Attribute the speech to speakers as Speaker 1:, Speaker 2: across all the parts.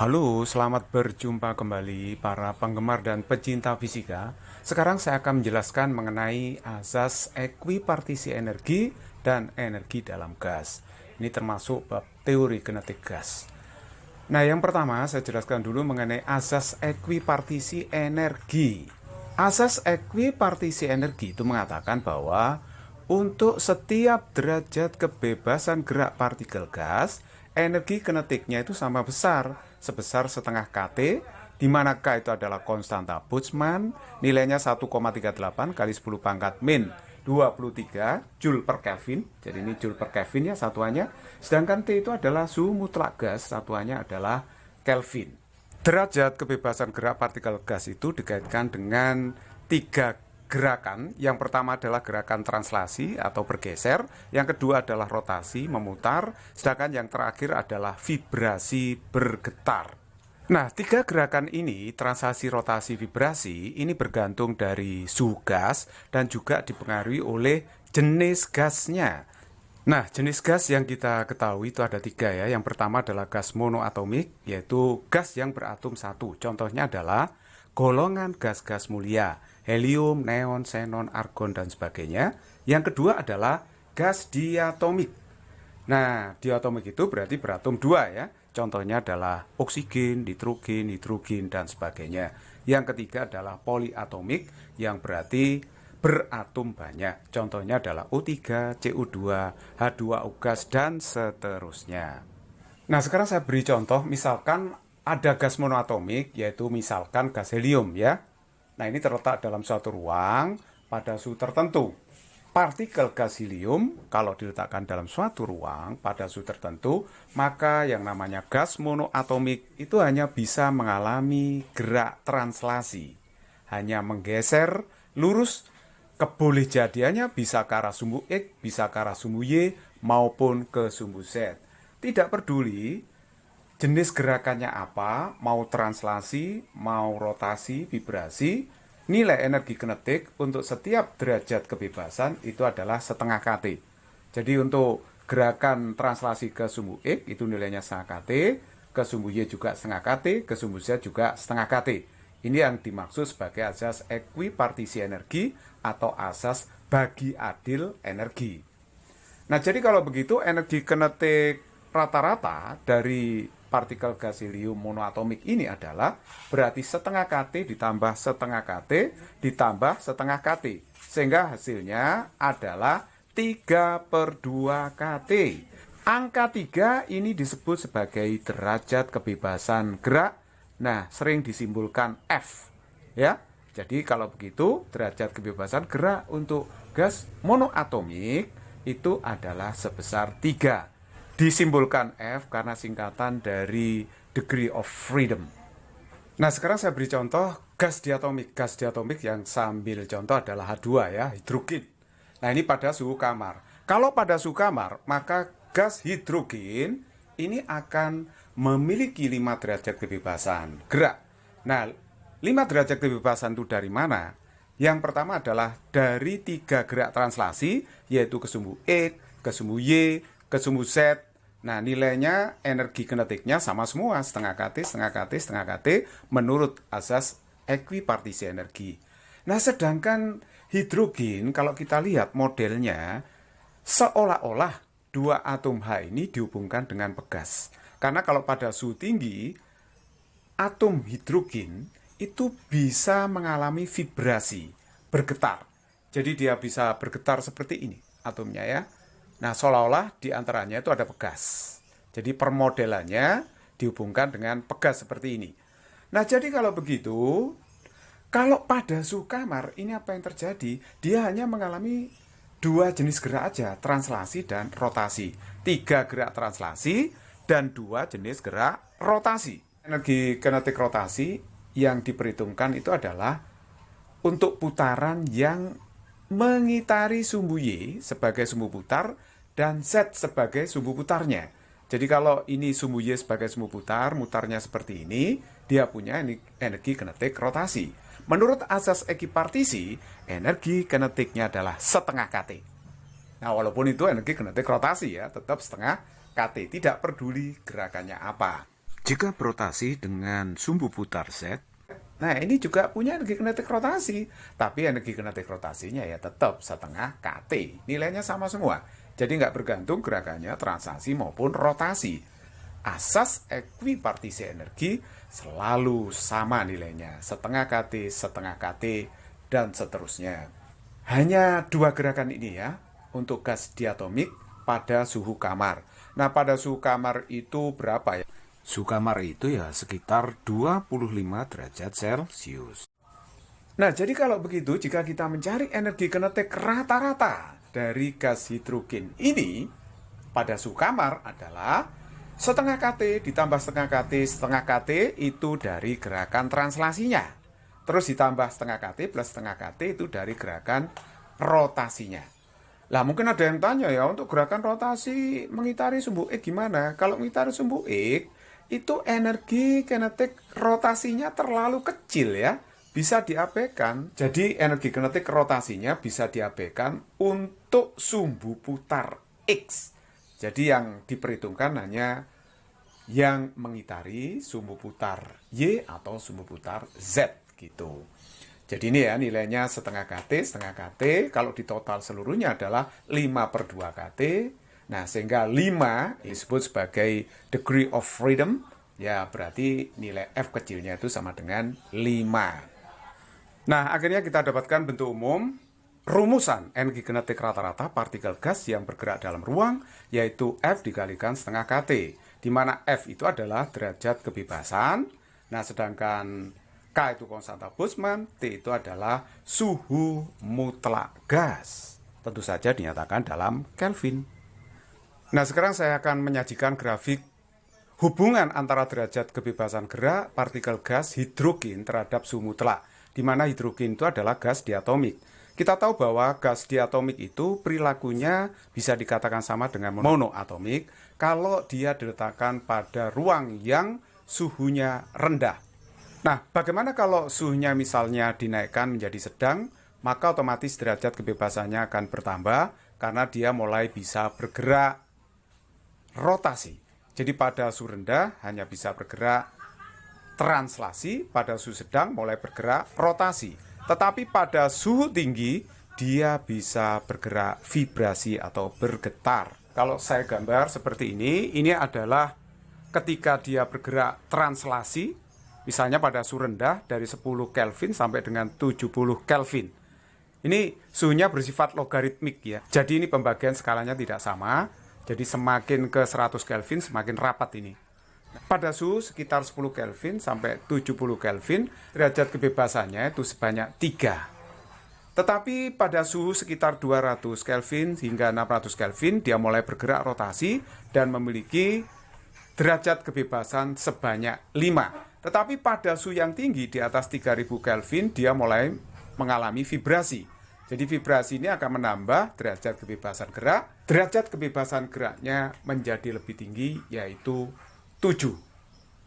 Speaker 1: Halo, selamat berjumpa kembali para penggemar dan pecinta fisika. Sekarang saya akan menjelaskan mengenai asas ekuipartisi energi dan energi dalam gas. Ini termasuk bab teori kinetik gas. Nah, yang pertama saya jelaskan dulu mengenai asas ekuipartisi energi. Asas ekuipartisi energi itu mengatakan bahwa untuk setiap derajat kebebasan gerak partikel gas, energi kinetiknya itu sama besar, sebesar setengah kT, di mana K itu adalah konstanta Boltzmann, nilainya 1,38 kali 10 pangkat min 23 Joule per Kelvin. Jadi ini Joule per Kelvin ya satuannya. Sedangkan T itu adalah suhu mutlak gas, satuannya adalah Kelvin. Derajat kebebasan gerak partikel gas itu dikaitkan dengan tiga gerakan. Yang pertama adalah gerakan translasi atau bergeser, yang kedua adalah rotasi, memutar, sedangkan yang terakhir adalah vibrasi, bergetar. Nah, tiga gerakan ini, translasi, rotasi, vibrasi, ini bergantung dari suhu gas dan juga dipengaruhi oleh jenis gasnya. Nah, jenis gas yang kita ketahui itu ada tiga ya. Yang pertama adalah gas monoatomik, yaitu gas yang beratom satu. Contohnya adalah golongan gas-gas mulia, helium, neon, xenon, argon, dan sebagainya. Yang kedua adalah gas diatomik. Nah, diatomik itu berarti beratom dua ya. Contohnya adalah oksigen, nitrogen, hidrogen, dan sebagainya. Yang ketiga adalah poliatomik yang berarti beratom banyak. Contohnya adalah O3, CO2, H2O gas, dan seterusnya. Nah, sekarang saya beri contoh, misalkan ada gas monoatomik, yaitu misalkan gas helium ya. Nah, ini terletak dalam suatu ruang pada suhu tertentu. Partikel gas helium kalau diletakkan dalam suatu ruang pada suhu tertentu, maka yang namanya gas monoatomik itu hanya bisa mengalami gerak translasi. Hanya menggeser lurus, kebolehjadiannya bisa ke arah sumbu X, bisa ke arah sumbu Y, maupun ke sumbu Z. Tidak peduli jenis gerakannya apa, mau translasi, mau rotasi, vibrasi, nilai energi kinetik untuk setiap derajat kebebasan itu adalah setengah kT. Jadi untuk gerakan translasi ke sumbu X itu nilainya setengah kT, ke sumbu Y juga setengah kT, ke sumbu Z juga setengah kT. Ini yang dimaksud sebagai asas ekuipartisi energi atau asas bagi adil energi. Nah, jadi kalau begitu energi kinetik rata-rata dari partikel gas helium monoatomik ini adalah berarti setengah kT ditambah setengah kT ditambah setengah kT. Sehingga hasilnya adalah 3/2 kT. Angka 3 ini disebut sebagai derajat kebebasan gerak. Nah, sering disimbolkan F. Ya. Jadi kalau begitu derajat kebebasan gerak untuk gas monoatomik itu adalah sebesar 3. Disimbolkan F karena singkatan dari degree of freedom. Nah, sekarang saya beri contoh gas diatomik. Gas diatomik yang sambil contoh adalah H2 ya, hidrogen. Nah, ini pada suhu kamar. Kalau pada suhu kamar, maka gas hidrogen ini akan memiliki 5 derajat kebebasan gerak. Nah, 5 derajat kebebasan itu dari mana? Yang pertama adalah dari 3 gerak translasi, yaitu ke sumbu X, ke sumbu Y, ke sumbu Z. Nah, nilainya energi kinetiknya sama semua, setengah kT, setengah kT, setengah kT, menurut asas ekuipartisi energi. Nah, sedangkan hidrogen, kalau kita lihat modelnya, seolah-olah dua atom H ini dihubungkan dengan pegas. Karena kalau pada suhu tinggi, atom hidrogen itu bisa mengalami vibrasi, bergetar. Jadi dia bisa bergetar seperti ini atomnya ya. Nah, seolah-olah di antaranya itu ada pegas. Jadi permodelannya dihubungkan dengan pegas seperti ini. Nah, jadi kalau begitu, kalau pada suhu kamar, ini apa yang terjadi? Dia hanya mengalami 2 jenis gerak aja, translasi dan rotasi. 3 gerak translasi dan 2 jenis gerak rotasi. Energi kinetik rotasi yang diperhitungkan itu adalah untuk putaran yang mengitari sumbu Y sebagai sumbu putar dan Z sebagai sumbu putarnya. Jadi kalau ini sumbu Y sebagai sumbu putar, mutarnya seperti ini, dia punya energi kinetik rotasi. Menurut asas ekuipartisi, energi kinetiknya adalah setengah kT. Nah, walaupun itu energi kinetik rotasi ya, tetap setengah kT, tidak peduli gerakannya apa. Jika berotasi dengan sumbu putar Z, nah ini juga punya energi kinetik rotasi, tapi energi kinetik rotasinya ya tetap setengah kT, nilainya sama semua. Jadi nggak bergantung gerakannya translasi maupun rotasi. Asas ekuipartisi energi selalu sama nilainya, setengah kT, dan seterusnya. Hanya dua gerakan ini ya, untuk gas diatomik pada suhu kamar. Nah, pada suhu kamar itu berapa ya? Suhu kamar itu ya sekitar 25 derajat Celcius. Nah, jadi kalau begitu, jika kita mencari energi kinetik rata-rata dari gas hidrogen ini, pada suhu kamar adalah setengah kT ditambah setengah kT itu dari gerakan translasinya. Terus ditambah setengah kT plus setengah kT itu dari gerakan rotasinya. Lah mungkin ada yang tanya ya, untuk gerakan rotasi mengitari sumbu X gimana? Kalau mengitari sumbu X, itu energi kinetik rotasinya terlalu kecil ya, bisa diabaikan. Jadi energi kinetik rotasinya bisa diabaikan untuk sumbu putar X. Jadi yang diperhitungkan hanya yang mengitari sumbu putar Y atau sumbu putar Z gitu. Jadi ini ya nilainya setengah kT, kalau di total seluruhnya adalah 5/2 kT. Nah, sehingga 5 disebut sebagai degree of freedom, ya berarti nilai F kecilnya itu sama dengan 5. Nah, akhirnya kita dapatkan bentuk umum rumusan energi kinetik rata-rata partikel gas yang bergerak dalam ruang, yaitu F dikalikan setengah kT, di mana F itu adalah derajat kebebasan, nah sedangkan K itu konstanta Boltzmann, T itu adalah suhu mutlak gas. Tentu saja dinyatakan dalam Kelvin. Nah, sekarang saya akan menyajikan grafik hubungan antara derajat kebebasan gerak partikel gas hidrogen terhadap suhu mutlak, di mana hidrogen itu adalah gas diatomik. Kita tahu bahwa gas diatomik itu perilakunya bisa dikatakan sama dengan monoatomik kalau dia diletakkan pada ruang yang suhunya rendah. Nah, bagaimana kalau suhunya misalnya dinaikkan menjadi sedang, maka otomatis derajat kebebasannya akan bertambah karena dia mulai bisa bergerak rotasi. Jadi pada suhu rendah hanya bisa bergerak translasi, pada suhu sedang mulai bergerak rotasi. Tetapi pada suhu tinggi dia bisa bergerak vibrasi atau bergetar. Kalau saya gambar seperti ini adalah ketika dia bergerak translasi, misalnya pada suhu rendah dari 10 Kelvin sampai dengan 70 Kelvin. Ini suhunya bersifat logaritmik ya. Jadi ini pembagian skalanya tidak sama. Jadi semakin ke 100 Kelvin semakin rapat ini. Pada suhu sekitar 10 Kelvin sampai 70 Kelvin, derajat kebebasannya itu sebanyak 3. Tetapi pada suhu sekitar 200 Kelvin hingga 600 Kelvin, dia mulai bergerak rotasi dan memiliki derajat kebebasan sebanyak 5. Tetapi pada suhu yang tinggi di atas 3000 Kelvin, dia mulai mengalami vibrasi. Jadi vibrasi ini akan menambah derajat kebebasan gerak. Derajat kebebasan geraknya menjadi lebih tinggi, yaitu 7.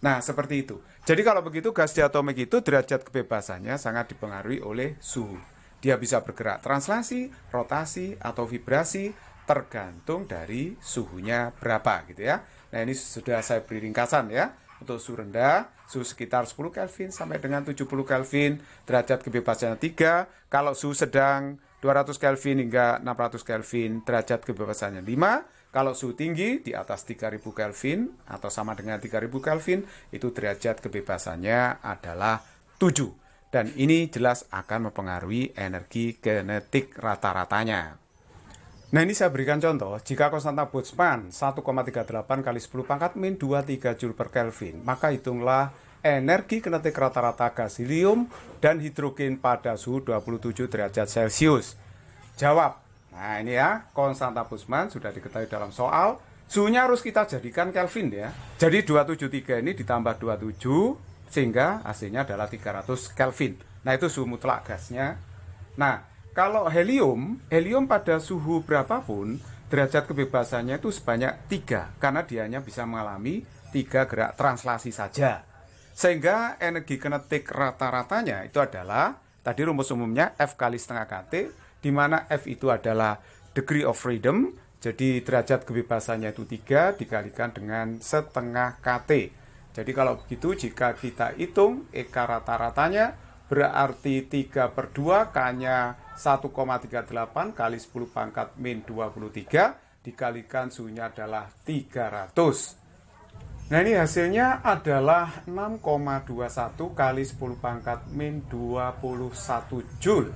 Speaker 1: Nah, seperti itu. Jadi kalau begitu gas diatomik itu derajat kebebasannya sangat dipengaruhi oleh suhu. Dia bisa bergerak translasi, rotasi, atau vibrasi tergantung dari suhunya berapa gitu ya. Nah, ini sudah saya beri ringkasan ya. Untuk suhu rendah, suhu sekitar 10 Kelvin sampai dengan 70 Kelvin, derajat kebebasannya 3. Kalau suhu sedang 200 Kelvin hingga 600 Kelvin, derajat kebebasannya 5. Kalau suhu tinggi di atas 3000 Kelvin atau sama dengan 3000 Kelvin, itu derajat kebebasannya adalah 7. Dan ini jelas akan mempengaruhi energi kinetik rata-ratanya. Nah, ini saya berikan contoh, jika konstanta Boltzmann 1,38 kali 10 pangkat min 23 Joule per Kelvin, maka hitunglah energi kinetik rata-rata gas helium dan hidrogen pada suhu 27 derajat Celcius. Jawab. Nah, ini ya, konstanta Boltzmann sudah diketahui dalam soal. Suhunya harus kita jadikan Kelvin ya. Jadi 273 ini ditambah 27 sehingga hasilnya adalah 300 Kelvin. Nah, itu suhu mutlak gasnya. Nah, kalau helium pada suhu berapapun, derajat kebebasannya itu sebanyak 3, karena dia hanya bisa mengalami 3 gerak translasi saja. Sehingga energi kinetik rata-ratanya itu adalah, tadi rumus umumnya F kali setengah kT, di mana F itu adalah degree of freedom, jadi derajat kebebasannya itu 3 dikalikan dengan setengah kT. Jadi kalau begitu jika kita hitung EK rata-ratanya berarti 3/2 K-nya 1,38 kali 10 pangkat min 23 dikalikan suhunya adalah 300. Nah ini hasilnya adalah 6,21 kali 10 pangkat min 21 Joule.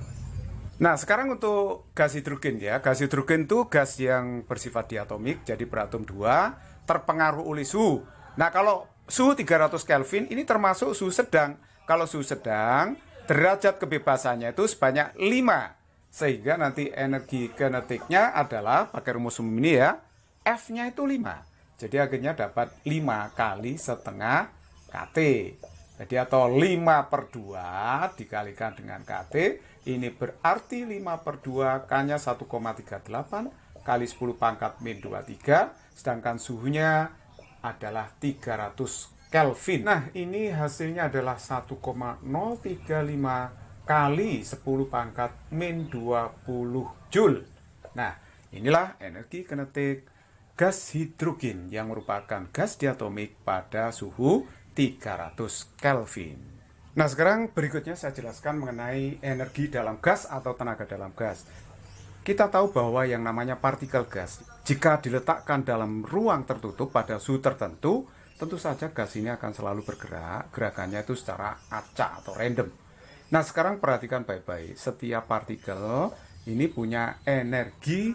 Speaker 1: Nah sekarang untuk gas hidrogen ya. Gas hidrogen itu gas yang bersifat diatomik, jadi beratom 2, terpengaruh oleh suhu. Nah kalau suhu 300 Kelvin ini termasuk suhu sedang. Kalau suhu sedang, derajat kebebasannya itu sebanyak 5. Sehingga nanti energi kinetiknya adalah, pakai rumus umum ini ya, F-nya itu 5. Jadi akhirnya dapat 5 kali setengah KT. Jadi atau 5/2 dikalikan dengan KT, ini berarti 5/2 K-nya 1,38 kali 10 pangkat min 23, sedangkan suhunya adalah 300 Kelvin. Nah, ini hasilnya adalah 1,035 kali 10 pangkat min 20 Joule. Nah, inilah energi kinetik gas hidrogen yang merupakan gas diatomik pada suhu 300 Kelvin. Nah, sekarang berikutnya saya jelaskan mengenai energi dalam gas atau tenaga dalam gas. Kita tahu bahwa yang namanya partikel gas, jika diletakkan dalam ruang tertutup pada suhu tertentu, tentu saja gas ini akan selalu bergerak, gerakannya itu secara acak atau random. Nah, sekarang perhatikan baik-baik, setiap partikel ini punya energi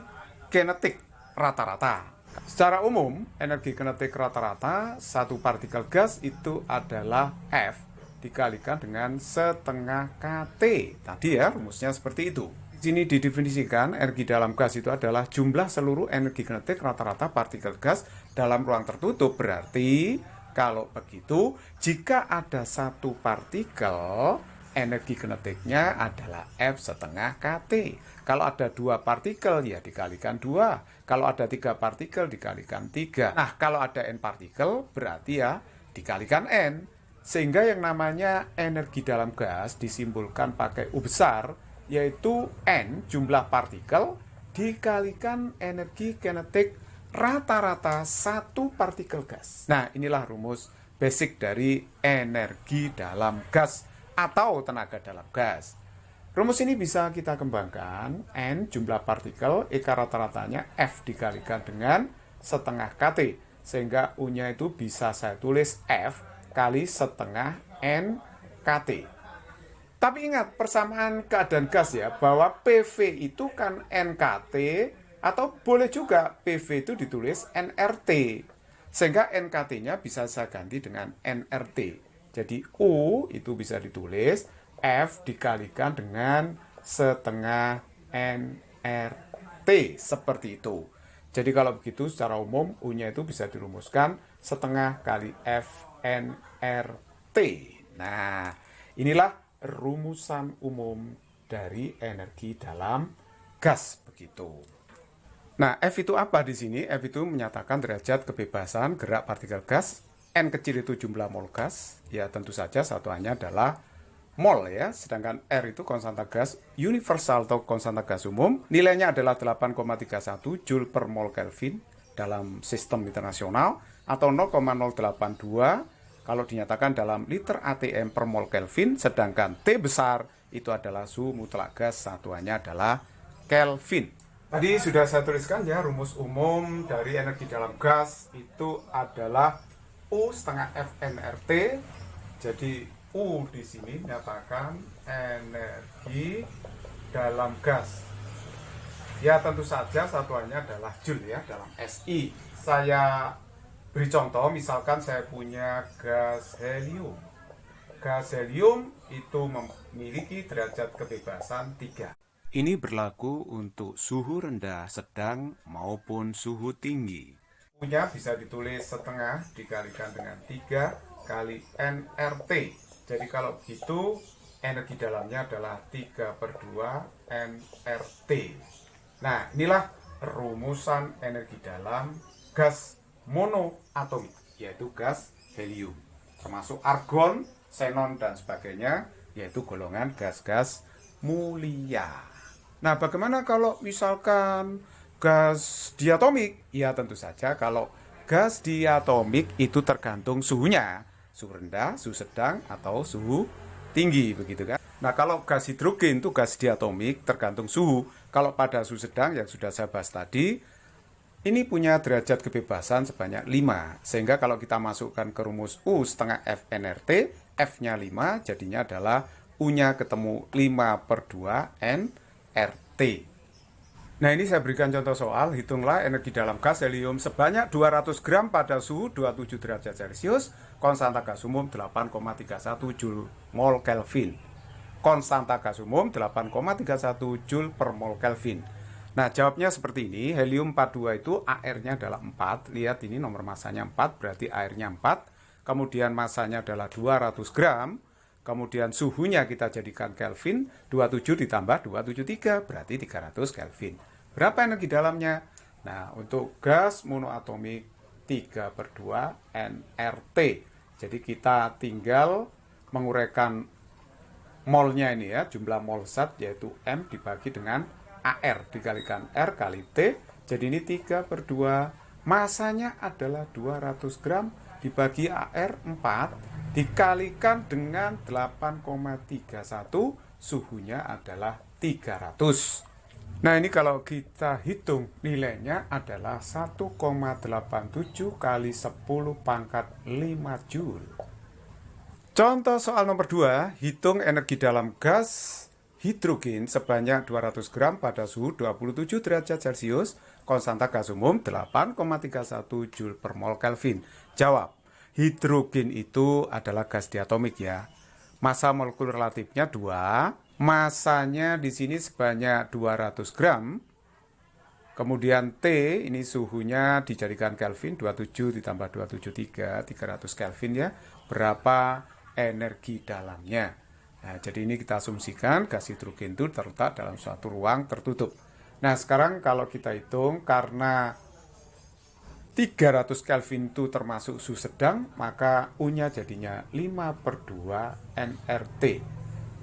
Speaker 1: kinetik rata-rata. Secara umum, energi kinetik rata-rata satu partikel gas itu adalah F dikalikan dengan setengah KT. Tadi ya, rumusnya seperti itu. Di sini didefinisikan energi dalam gas itu adalah jumlah seluruh energi kinetik rata-rata partikel gas dalam ruang tertutup. Berarti, kalau begitu, jika ada satu partikel, energi kinetiknya adalah F setengah KT. Kalau ada 2 partikel, ya dikalikan 2. Kalau ada 3 partikel, dikalikan 3. Nah, kalau ada N partikel, berarti ya dikalikan N. Sehingga yang namanya energi dalam gas disimbolkan pakai U besar, yaitu N jumlah partikel dikalikan energi kinetik rata-rata satu partikel gas. Nah, inilah rumus basic dari energi dalam gas atau tenaga dalam gas. Rumus ini bisa kita kembangkan. N jumlah partikel, EK rata-ratanya F dikalikan dengan setengah KT. Sehingga U-nya itu bisa saya tulis F kali setengah N KT. Tapi ingat, persamaan keadaan gas ya, bahwa PV itu kan NKT, atau boleh juga PV itu ditulis nRT. Sehingga NKT-nya bisa saya ganti dengan nRT. Jadi U itu bisa ditulis F dikalikan dengan setengah nRT. Seperti itu. Jadi kalau begitu secara umum U-nya itu bisa dirumuskan setengah kali F nRT. Nah, inilah rumusan umum dari energi dalam gas begitu. Nah, F itu apa di sini? F itu menyatakan derajat kebebasan gerak partikel gas. N kecil itu jumlah mol gas. Ya, tentu saja satuannya adalah mol ya. Sedangkan R itu konstanta gas universal atau konstanta gas umum. Nilainya adalah 8,31 Joule per mol Kelvin dalam sistem internasional atau 0,082 kalau dinyatakan dalam liter ATM per mol Kelvin. Sedangkan T besar itu adalah suhu mutlak gas, satuannya adalah Kelvin. Tadi sudah saya tuliskan ya, rumus umum dari energi dalam gas itu adalah U setengah F nRT. Jadi U di sini menyatakan energi dalam gas. Ya tentu saja satuannya adalah Joule ya, dalam SI. Saya beri contoh, misalkan saya punya gas helium. Gas helium itu memiliki derajat kebebasan 3. Ini berlaku untuk suhu rendah, sedang, maupun suhu tinggi. U-nya bisa ditulis setengah dikalikan dengan 3 kali nRT. Jadi kalau begitu, energi dalamnya adalah 3/2 nRT. Nah, inilah rumusan energi dalam gas monoatomik, yaitu gas helium. Termasuk argon, xenon, dan sebagainya, yaitu golongan gas-gas mulia. Nah, bagaimana kalau misalkan gas diatomik? Ya, tentu saja kalau gas diatomik itu tergantung suhunya. suhu rendah, suhu sedang, atau suhu tinggi, begitu kan. Nah, kalau gas hidrogen itu gas diatomik, tergantung suhu. Kalau pada suhu sedang yang sudah saya bahas tadi, ini punya derajat kebebasan sebanyak 5. Sehingga kalau kita masukkan ke rumus U setengah F nRT, F-nya 5, jadinya adalah U-nya ketemu 5/2 nRT. Nah, ini saya berikan contoh soal. Hitunglah energi dalam gas helium sebanyak 200 gram pada suhu 27 derajat Celcius, konstanta gas umum 8,31 Joule mol Kelvin. Konstanta gas umum 8,31 Joule per mol Kelvin. Nah, jawabnya seperti ini. Helium 42 itu AR-nya adalah 4. Lihat ini nomor masanya 4, berarti airnya 4. Kemudian masanya adalah 200 gram. Kemudian suhunya kita jadikan Kelvin, 27 ditambah 273, berarti 300 Kelvin. Berapa energi dalamnya? Nah, untuk gas monoatomik 3/2 nRT. Jadi kita tinggal menguraikan molnya ini ya, jumlah mol zat yaitu M dibagi dengan AR dikalikan R kali T. Jadi ini 3/2, masanya adalah 200 gram dibagi AR 4 dikalikan dengan 8,31, suhunya adalah 300. Nah, ini kalau kita hitung nilainya adalah 1,87 kali 10 pangkat 5 Joule. Contoh soal nomor 2, hitung energi dalam gas hidrogen sebanyak 200 gram pada suhu 27 derajat Celcius, konstanta gas umum 8,31 Joule per mol Kelvin. Jawab, hidrogen itu adalah gas diatomik ya. Massa molekul relatifnya 2, masanya di sini sebanyak 200 gram. Kemudian T, ini suhunya dijadikan Kelvin, 27 ditambah 273, 300 Kelvin ya. Berapa energi dalamnya? Nah, jadi ini kita asumsikan gas hidrogen itu terletak dalam suatu ruang tertutup. Nah, sekarang kalau kita hitung, karena 300 Kelvin itu termasuk suhu sedang, maka U-nya jadinya 5/2 nRT.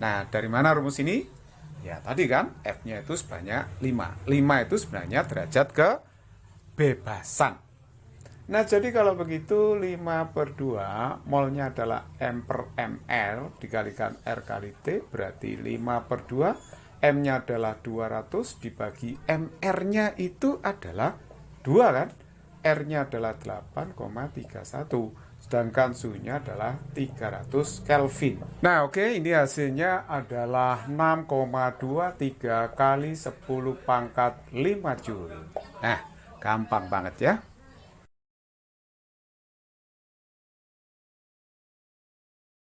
Speaker 1: Nah, dari mana rumus ini? Ya, tadi kan F-nya itu sebanyak 5. 5 itu sebenarnya derajat kebebasan. Nah, jadi kalau begitu 5/2 molnya adalah M/mR dikalikan R kali T, berarti 5/2. M-nya adalah 200 dibagi MR-nya itu adalah 2 kan? R-nya adalah 8,31. Sedangkan suhunya adalah 300 Kelvin. Nah, oke, ini hasilnya adalah 6,23 kali 10 pangkat 5 Joule. Nah, gampang banget ya.